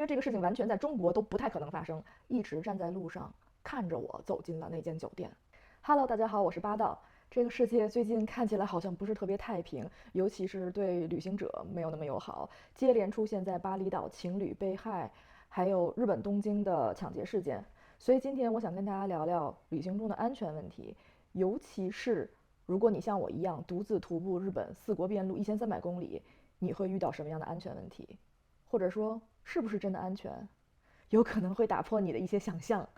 为这个事情完全在中国都不太可能发生，一直站在路上看着我走进了那间酒店。Hello，大家好，我是八道。这个世界最近看起来好像不是特别太平，尤其是对旅行者没有那么友好，接连出现在巴厘岛情侣被害，还有日本东京的抢劫事件。所以今天我想跟大家聊聊旅行中的安全问题，尤其是如果你像我一样独自徒步日本四国遍路1300公里，你会遇到什么样的安全问题？或者说是不是真的安全？有可能会打破你的一些想象。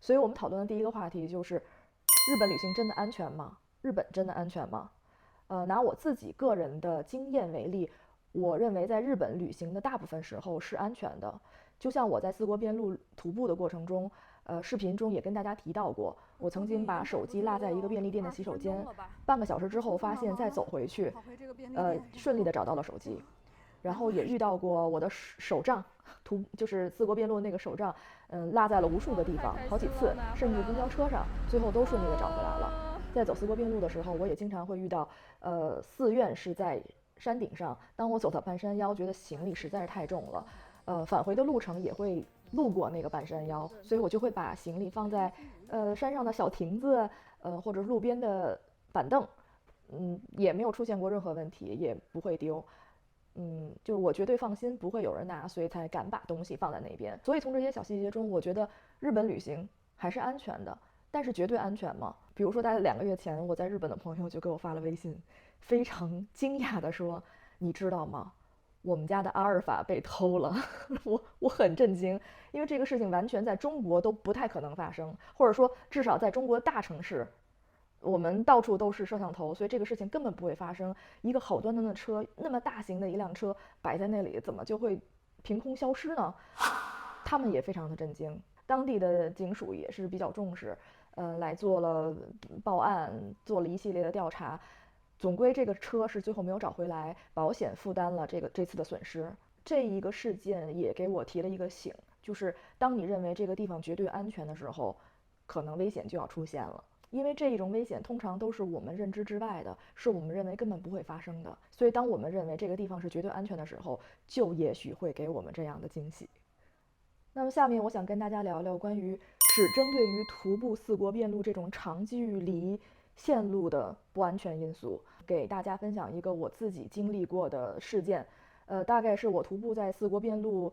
所以我们讨论的第一个话题就是：日本旅行真的安全吗？日本真的安全吗？拿我自己个人的经验为例，我认为在日本旅行的大部分时候是安全的。就像我在四国边路徒步的过程中，视频中也跟大家提到过，我曾经把手机落在一个便利店的洗手间，半个小时之后发现再走回去，顺利的找到了手机。然后也遇到过我的手杖，就是四国边路那个手杖，落在了无数个地方，好几次，甚至公交车上，最后都顺利的找回来了。在走四国边路的时候，我也经常会遇到，寺院是在山顶上，当我走到半山腰，觉得行李实在是太重了，返回的路程也会路过那个半山腰，所以我就会把行李放在山上的小亭子，或者路边的板凳，也没有出现过任何问题，也不会丢。就是我绝对放心不会有人拿，所以才敢把东西放在那边。所以从这些小细节中，我觉得日本旅行还是安全的，但是绝对安全吗？比如说，大概2个月前，我在日本的朋友就给我发了微信，非常惊讶地说：“你知道吗？我们家的阿尔法被偷了。我很震惊，因为这个事情完全在中国都不太可能发生，或者说至少在中国大城市，我们到处都是摄像头，所以这个事情根本不会发生。一个好端端的车，那么大型的一辆车摆在那里，怎么就会凭空消失呢？他们也非常的震惊。当地的警署也是比较重视，来做了报案，做了一系列的调查。总归这个车是最后没有找回来，保险负担了这次的损失。这一个事件也给我提了一个醒，就是当你认为这个地方绝对安全的时候，可能危险就要出现了。因为这一种危险通常都是我们认知之外的，是我们认为根本不会发生的。所以当我们认为这个地方是绝对安全的时候，就也许会给我们这样的惊喜。那么下面我想跟大家聊聊关于只针对于徒步四国遍路这种长距离线路的不安全因素，给大家分享一个我自己经历过的事件。大概是我徒步在四国遍路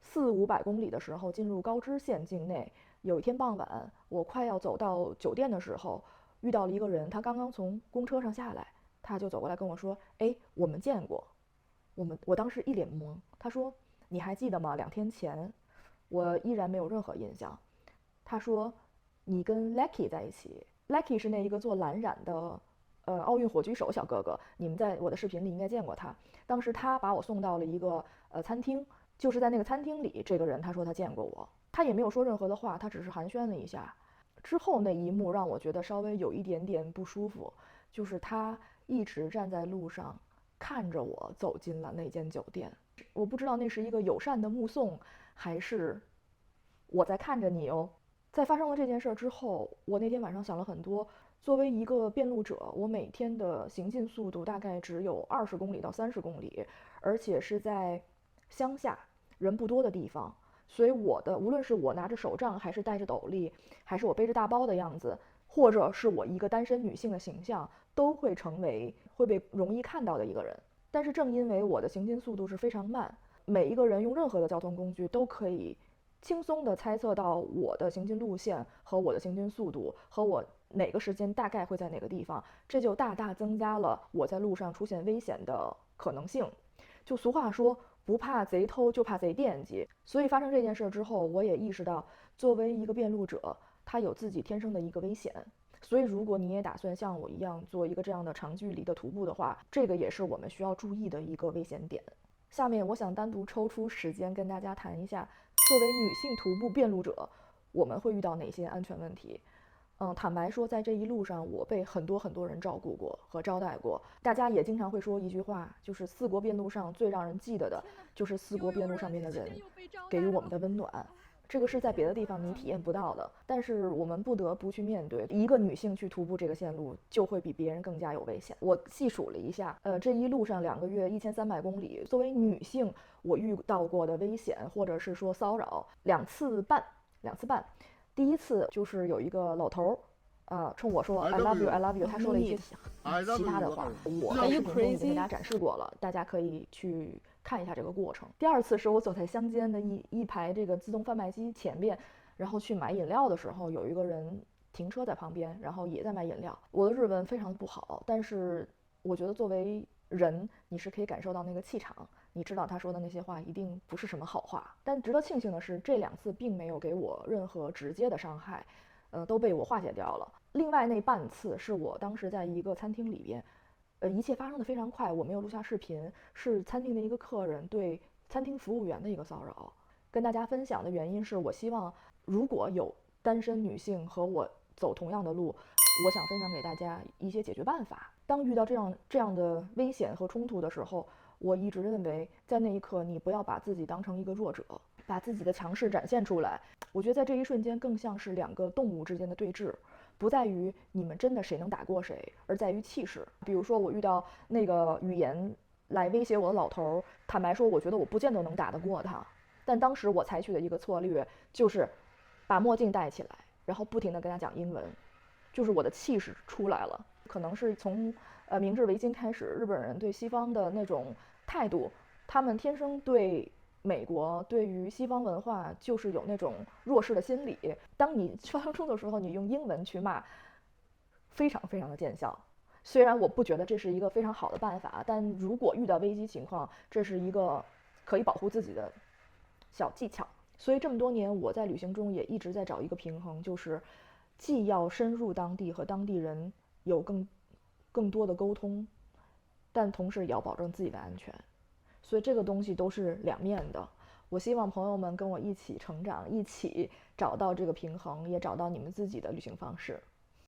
400-500公里的时候，进入高知县境内。有一天傍晚，我快要走到酒店的时候，遇到了一个人，他刚刚从公车上下来，他就走过来跟我说：“哎，我们见过。”我当时一脸懵。他说：“你还记得吗？2天前。”我依然没有任何印象。他说：“你跟 Lucky 在一起。Lucky 是那一个做蓝染的，奥运火炬手小哥哥，你们在我的视频里应该见过他。当时他把我送到了一个餐厅，就是在那个餐厅里，这个人他说他见过我，他也没有说任何的话，他只是寒暄了一下。之后那一幕让我觉得稍微有一点点不舒服，就是他一直站在路上看着我走进了那间酒店。我不知道那是一个友善的目送，还是我在看着你哦。”在发生了这件事之后，我那天晚上想了很多。作为一个遍路者，我每天的行进速度大概只有20公里到30公里，而且是在乡下人不多的地方，所以无论是我拿着手杖，还是戴着斗笠，还是我背着大包的样子，或者是我一个单身女性的形象，都会成为会被容易看到的一个人。但是正因为我的行进速度是非常慢，每一个人用任何的交通工具都可以轻松地猜测到我的行进路线和我的行进速度和我哪个时间大概会在哪个地方，这就大大增加了我在路上出现危险的可能性。就俗话说，不怕贼偷，就怕贼惦记。所以发生这件事之后，我也意识到，作为一个遍路者，他有自己天生的一个危险。所以如果你也打算像我一样做一个这样的长距离的徒步的话，这个也是我们需要注意的一个危险点。下面我想单独抽出时间跟大家谈一下，作为女性徒步遍路者，我们会遇到哪些安全问题。坦白说，在这一路上，我被很多人照顾过和招待过。大家也经常会说一句话，就是四国遍路上最让人记得的，就是四国遍路上面的人给予我们的温暖。这个是在别的地方你体验不到的，但是我们不得不去面对，一个女性去徒步这个线路就会比别人更加有危险。我细数了一下，这一路上2个月1300公里，作为女性我遇到过的危险或者是说骚扰2次半。第一次就是有一个老头冲我说 I love you I love you， 他说了一些其他的话，我在视频中已经给大家展示过了，大家可以去看一下这个过程。第二次是我走在乡间的一排这个自动贩卖机前边，然后去买饮料的时候，有一个人停车在旁边，然后也在买饮料。我的日文非常不好，但是我觉得作为人，你是可以感受到那个气场，你知道他说的那些话一定不是什么好话。但值得庆幸的是，这2次并没有给我任何直接的伤害，都被我化解掉了。另外那半次是我当时在一个餐厅里边，一切发生的非常快，我没有录下视频，是餐厅的一个客人对餐厅服务员的一个骚扰。跟大家分享的原因是我希望如果有单身女性和我走同样的路，我想分享给大家一些解决办法。当遇到这样的危险和冲突的时候，我一直认为在那一刻你不要把自己当成一个弱者，把自己的强势展现出来。我觉得在这一瞬间更像是2个动物之间的对峙，不在于你们真的谁能打过谁，而在于气势。比如说我遇到那个语言来威胁我的老头，坦白说我觉得我不见得能打得过他，但当时我采取的一个策略就是把墨镜戴起来，然后不停地跟他讲英文，就是我的气势出来了。可能是从明治维新开始，日本人对西方的那种态度，他们天生对美国对于西方文化就是有那种弱势的心理。当你发生冲突的时候，你用英文去骂，非常非常的见效。虽然我不觉得这是一个非常好的办法，但如果遇到危机情况，这是一个可以保护自己的小技巧。所以这么多年我在旅行中也一直在找一个平衡，就是既要深入当地和当地人有更多的沟通，但同时也要保证自己的安全。所以这个东西都是两面的。我希望朋友们跟我一起成长，一起找到这个平衡，也找到你们自己的旅行方式。